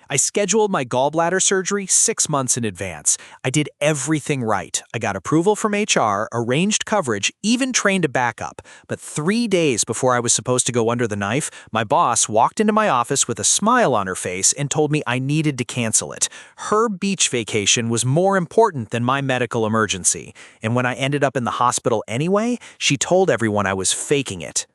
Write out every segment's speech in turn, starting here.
I scheduled my gallbladder surgery 6 months in advance. I did everything right. I got approval from HR, arranged coverage, even trained a backup. But 3 days before I was supposed to go under the knife, my boss walked into my office with a smile on her face and told me I needed to cancel it. Her beach vacation was more important than my medical emergency. And when I ended up in the hospital anyway, she told everyone I was faking it.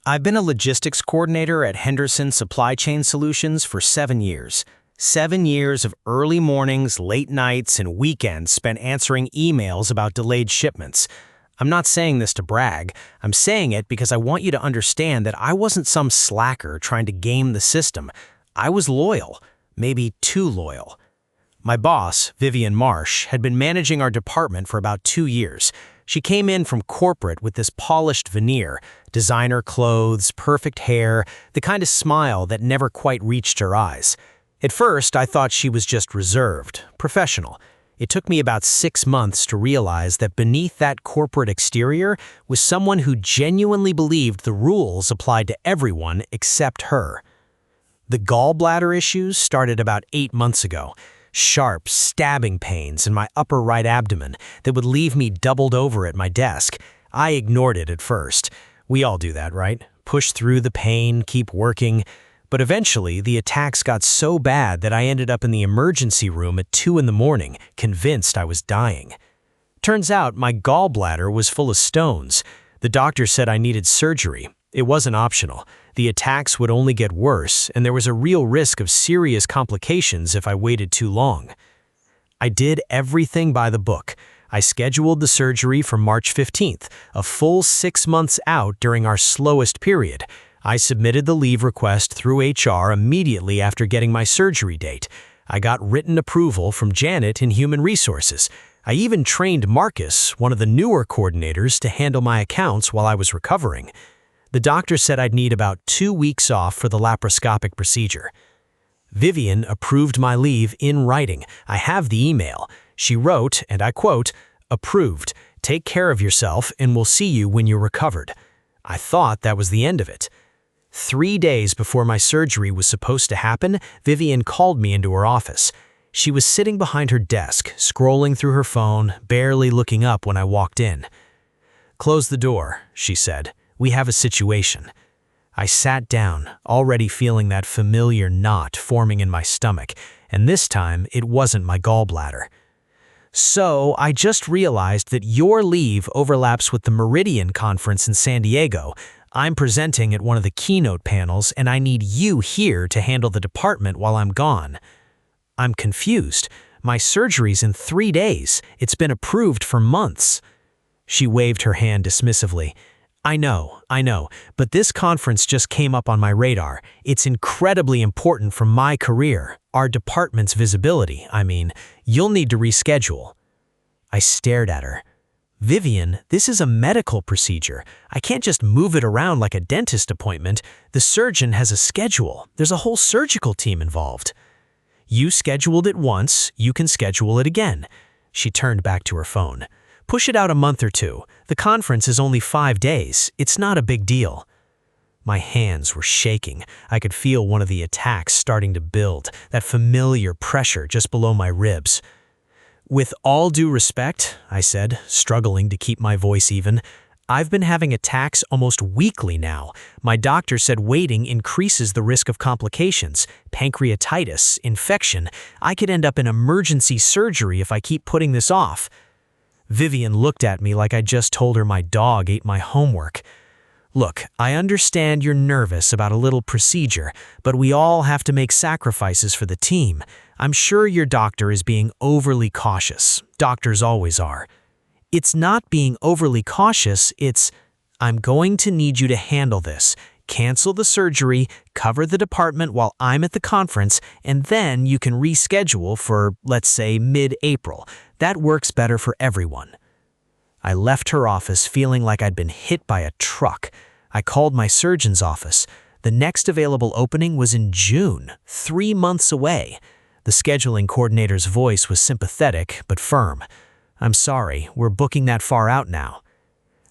I've been a logistics coordinator at Henderson Supply Chain Solutions for 7 years. 7 years of early mornings, late nights, and weekends spent answering emails about delayed shipments. I'm not saying this to brag. I'm saying it because I want you to understand that I wasn't some slacker trying to game the system. I was loyal, maybe too loyal. My boss, Vivian Marsh, had been managing our department for about 2 years. She came in from corporate with this polished veneer, designer clothes, perfect hair, the kind of smile that never quite reached her eyes. At first, I thought she was just reserved, professional. It took me about 6 months to realize that beneath that corporate exterior was someone who genuinely believed the rules applied to everyone except her. The gallbladder issues started about 8 months ago. Sharp, stabbing pains in my upper right abdomen that would leave me doubled over at my desk. I ignored it at first. We all do that, right? Push through the pain, keep working. But eventually, the attacks got so bad that I ended up in the emergency room at 2 in the morning, convinced I was dying. Turns out my gallbladder was full of stones. The doctor said I needed surgery. It wasn't optional. The attacks would only get worse, and there was a real risk of serious complications if I waited too long. I did everything by the book. I scheduled the surgery for March 15th, a full 6 months out during our slowest period. I submitted the leave request through HR immediately after getting my surgery date. I got written approval from Janet in Human Resources. I even trained Marcus, one of the newer coordinators, to handle my accounts while I was recovering. The doctor said I'd need about 2 weeks off for the laparoscopic procedure. Vivian approved my leave in writing. I have the email. She wrote, and I quote, "Approved. Take care of yourself and we'll see you when you're recovered." I thought that was the end of it. 3 days before my surgery was supposed to happen, Vivian called me into her office. She was sitting behind her desk, scrolling through her phone, barely looking up when I walked in. "Close the door," she said. "We have a situation." I sat down, already feeling that familiar knot forming in my stomach, and this time it wasn't my gallbladder. "So, I just realized that your leave overlaps with the Meridian Conference in San Diego. I'm presenting at one of the keynote panels, and I need you here to handle the department while I'm gone." I'm confused. My surgery's in 3 days. It's been approved for months. She waved her hand dismissively. I know, but this conference just came up on my radar. It's incredibly important for my career, our department's visibility. You'll need to reschedule." I stared at her. "Vivian, this is a medical procedure. I can't just move it around like a dentist appointment. The surgeon has a schedule. There's a whole surgical team involved." "You scheduled it once, you can schedule it again." She turned back to her phone. "Push it out a month or 2. The conference is only 5 days. It's not a big deal." My hands were shaking. I could feel one of the attacks starting to build, that familiar pressure just below my ribs. "With all due respect," I said, struggling to keep my voice even, "I've been having attacks almost weekly now. My doctor said waiting increases the risk of complications, pancreatitis, infection. I could end up in emergency surgery if I keep putting this off." Vivian looked at me like I just told her my dog ate my homework. "Look, I understand you're nervous about a little procedure, but we all have to make sacrifices for the team. I'm sure your doctor is being overly cautious. Doctors always are." "It's not being overly cautious, it's, I'm going to need you to handle this. Cancel the surgery, cover the department while I'm at the conference, and then you can reschedule for, let's say, mid-April. That works better for everyone." I left her office feeling like I'd been hit by a truck. I called my surgeon's office. The next available opening was in June, 3 months away. The scheduling coordinator's voice was sympathetic but firm. "I'm sorry, we're booking that far out now."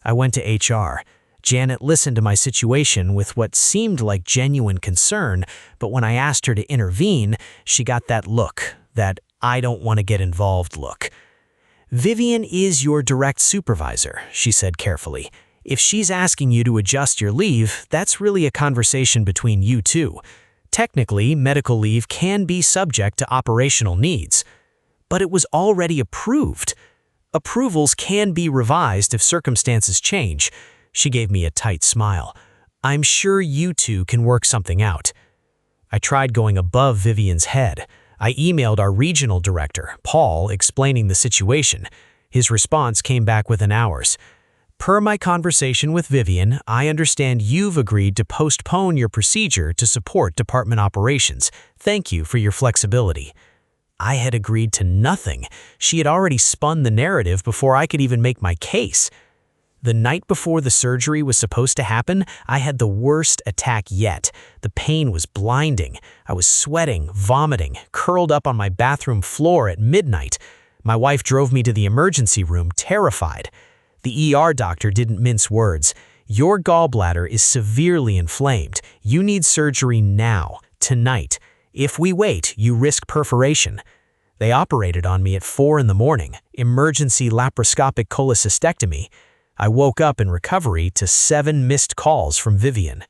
I went to HR. Janet listened to my situation with what seemed like genuine concern, but when I asked her to intervene, she got that look, that I don't want to get involved look. Vivian is your direct supervisor, she said carefully. If she's asking you to adjust your leave, that's really a conversation between you two. Technically, medical leave can be subject to operational needs. But it was already approved. Approvals can be revised if circumstances change. She gave me a tight smile. I'm sure you two can work something out. I tried going above Vivian's head. I emailed our regional director, Paul, explaining the situation. His response came back within hours. Per my conversation with Vivian, I understand you've agreed to postpone your procedure to support department operations. Thank you for your flexibility. I had agreed to nothing. She had already spun the narrative before I could even make my case. The night before the surgery was supposed to happen, I had the worst attack yet. The pain was blinding. I was sweating, vomiting, curled up on my bathroom floor at midnight. My wife drove me to the emergency room, terrified. The ER doctor didn't mince words. Your gallbladder is severely inflamed. You need surgery now, tonight. If we wait, you risk perforation. They operated on me at 4 in the morning, emergency laparoscopic cholecystectomy. I woke up in recovery to 7 missed calls from Vivian.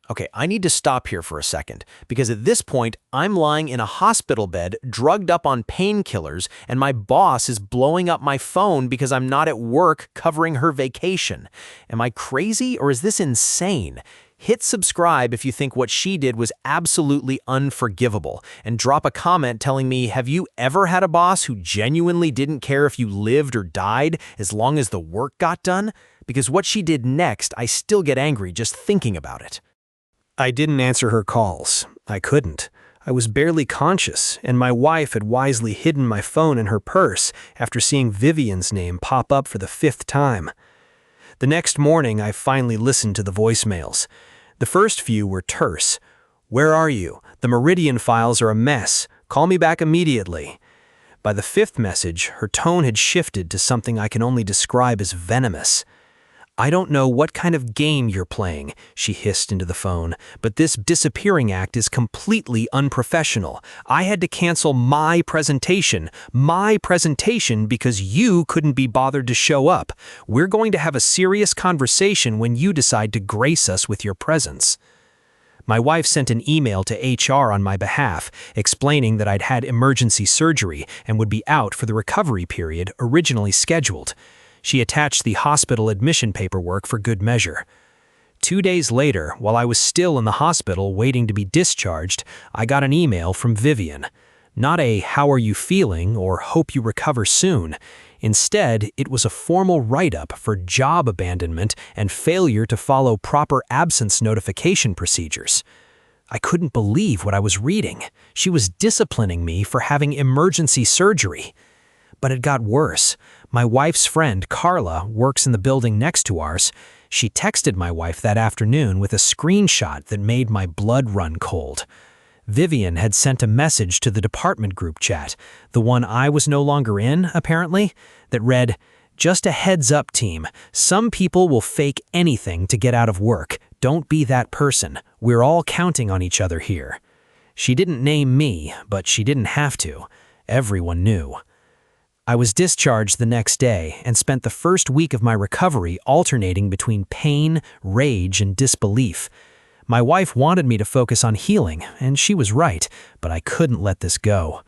Okay, I need to stop here for a second, because at this point, I'm lying in a hospital bed, drugged up on painkillers, and my boss is blowing up my phone because I'm not at work covering her vacation. Am I crazy, or is this insane? Hit subscribe if you think what she did was absolutely unforgivable, and drop a comment telling me, have you ever had a boss who genuinely didn't care if you lived or died as long as the work got done? Because what she did next, I still get angry just thinking about it. I didn't answer her calls. I couldn't. I was barely conscious, and my wife had wisely hidden my phone in her purse after seeing Vivian's name pop up for the 5th time. The next morning, I finally listened to the voicemails. The first few were terse. "Where are you? The Meridian files are a mess. Call me back immediately." By the 5th message, her tone had shifted to something I can only describe as venomous. "I don't know what kind of game you're playing," she hissed into the phone, "but this disappearing act is completely unprofessional. I had to cancel my presentation because you couldn't be bothered to show up. We're going to have a serious conversation when you decide to grace us with your presence." My wife sent an email to HR on my behalf, explaining that I'd had emergency surgery and would be out for the recovery period originally scheduled. She attached the hospital admission paperwork for good measure. 2 days later, while I was still in the hospital waiting to be discharged, I got an email from Vivian. Not a "how are you feeling" or "hope you recover soon." Instead, it was a formal write-up for job abandonment and failure to follow proper absence notification procedures. I couldn't believe what I was reading. She was disciplining me for having emergency surgery. But it got worse. My wife's friend, Carla, works in the building next to ours. She texted my wife that afternoon with a screenshot that made my blood run cold. Vivian had sent a message to the department group chat, the one I was no longer in, apparently, that read, "Just a heads up, team. Some people will fake anything to get out of work. Don't be that person. We're all counting on each other here." She didn't name me, but she didn't have to. Everyone knew. I was discharged the next day and spent the first week of my recovery alternating between pain, rage, and disbelief. My wife wanted me to focus on healing, and she was right, but I couldn't let this go.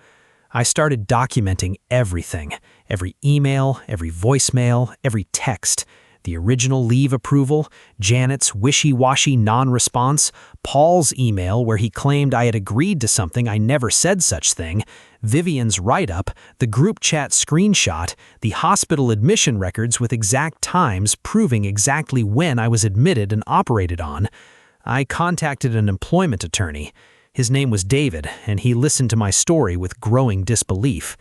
I started documenting everything, every email, every voicemail, every text. The original leave approval, Janet's wishy-washy non-response, Paul's email where he claimed I had agreed to something I never said such thing, Vivian's write-up, the group chat screenshot, the hospital admission records with exact times proving exactly when I was admitted and operated on. I contacted an employment attorney. His name was David, and he listened to my story with growing disbelief.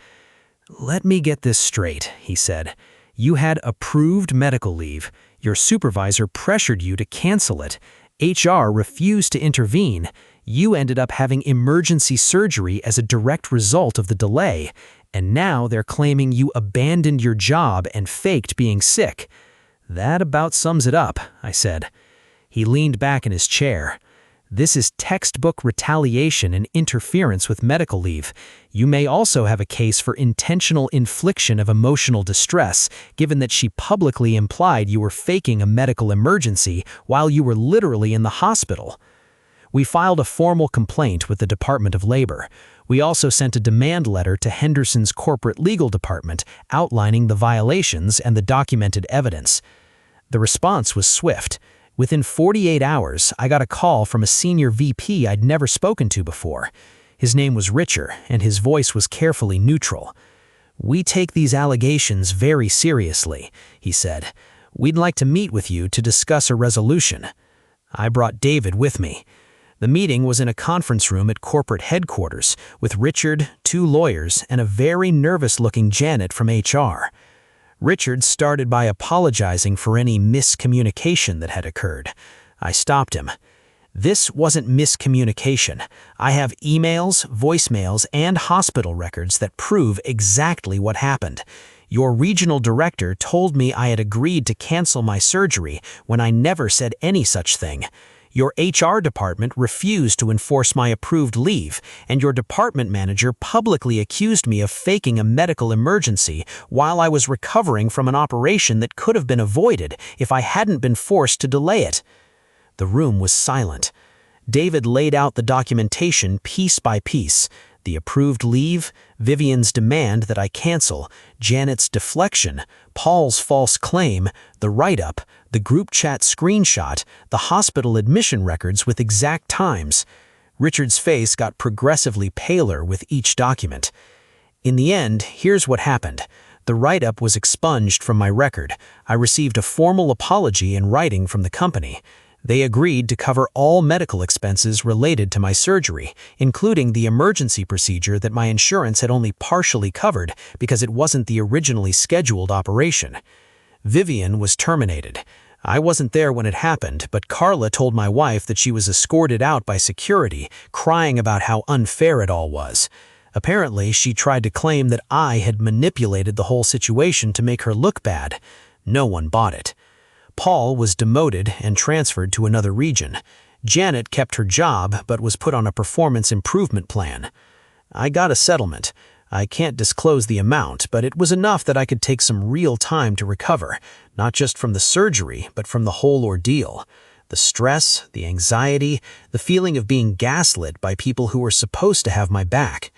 "Let me get this straight," he said. "You had approved medical leave. Your supervisor pressured you to cancel it. HR refused to intervene. You ended up having emergency surgery as a direct result of the delay. And now they're claiming you abandoned your job and faked being sick. That about sums it up, I said. He leaned back in his chair. This is textbook retaliation and interference with medical leave. You may also have a case for intentional infliction of emotional distress, given that she publicly implied you were faking a medical emergency while you were literally in the hospital. We filed a formal complaint with the Department of Labor. We also sent a demand letter to Henderson's corporate legal department outlining the violations and the documented evidence. The response was swift. Within 48 hours, I got a call from a senior VP I'd never spoken to before. His name was Richard, and his voice was carefully neutral. "We take these allegations very seriously," he said. "We'd like to meet with you to discuss a resolution." I brought David with me. The meeting was in a conference room at corporate headquarters, with Richard, 2 lawyers, and a very nervous-looking Janet from HR. Richard started by apologizing for any miscommunication that had occurred. I stopped him. "This wasn't miscommunication. I have emails, voicemails, and hospital records that prove exactly what happened. Your regional director told me I had agreed to cancel my surgery when I never said any such thing. Your HR department refused to enforce my approved leave, and your department manager publicly accused me of faking a medical emergency while I was recovering from an operation that could have been avoided if I hadn't been forced to delay it." The room was silent. David laid out the documentation piece by piece. The approved leave, Vivian's demand that I cancel, Janet's deflection, Paul's false claim, the write-up, the group chat screenshot, the hospital admission records with exact times. Richard's face got progressively paler with each document. In the end, here's what happened. The write-up was expunged from my record. I received a formal apology in writing from the company. They agreed to cover all medical expenses related to my surgery, including the emergency procedure that my insurance had only partially covered because it wasn't the originally scheduled operation. Vivian was terminated. I wasn't there when it happened, but Carla told my wife that she was escorted out by security, crying about how unfair it all was. Apparently, she tried to claim that I had manipulated the whole situation to make her look bad. No one bought it. Paul was demoted and transferred to another region. Janet kept her job but was put on a performance improvement plan. I got a settlement. I can't disclose the amount, but it was enough that I could take some real time to recover, not just from the surgery, but from the whole ordeal. The stress, the anxiety, the feeling of being gaslit by people who were supposed to have my back.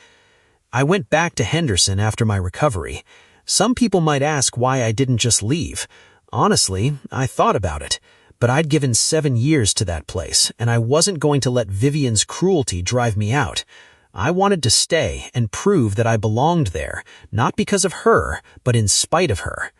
I went back to Henderson after my recovery. Some people might ask why I didn't just leave. Honestly, I thought about it, but I'd given 7 years to that place, and I wasn't going to let Vivian's cruelty drive me out. I wanted to stay and prove that I belonged there, not because of her, but in spite of her.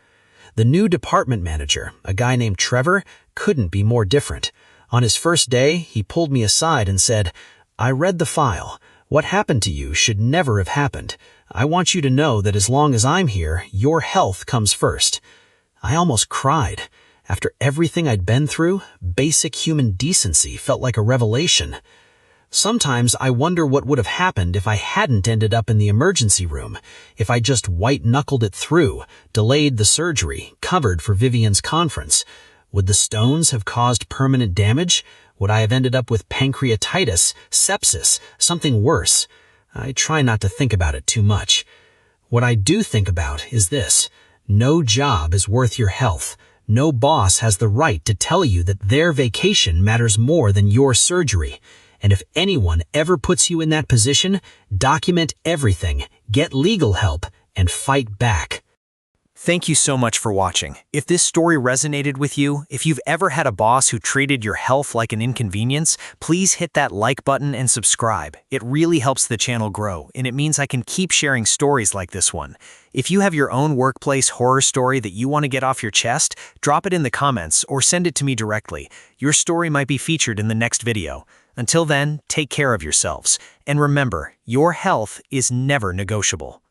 The new department manager, a guy named Trevor, couldn't be more different. On his first day, he pulled me aside and said, "I read the file. What happened to you should never have happened. I want you to know that as long as I'm here, your health comes first." I almost cried. After everything I'd been through, basic human decency felt like a revelation. Sometimes I wonder what would have happened if I hadn't ended up in the emergency room, if I just white-knuckled it through, delayed the surgery, covered for Vivian's conference. Would the stones have caused permanent damage? Would I have ended up with pancreatitis, sepsis, something worse? I try not to think about it too much. What I do think about is this. No job is worth your health. No boss has the right to tell you that their vacation matters more than your surgery. And if anyone ever puts you in that position, document everything, get legal help, and fight back. Thank you so much for watching. If this story resonated with you, if you've ever had a boss who treated your health like an inconvenience, please hit that like button and subscribe. It really helps the channel grow, and it means I can keep sharing stories like this one. If you have your own workplace horror story that you want to get off your chest, drop it in the comments or send it to me directly. Your story might be featured in the next video. Until then, take care of yourselves. And remember, your health is never negotiable.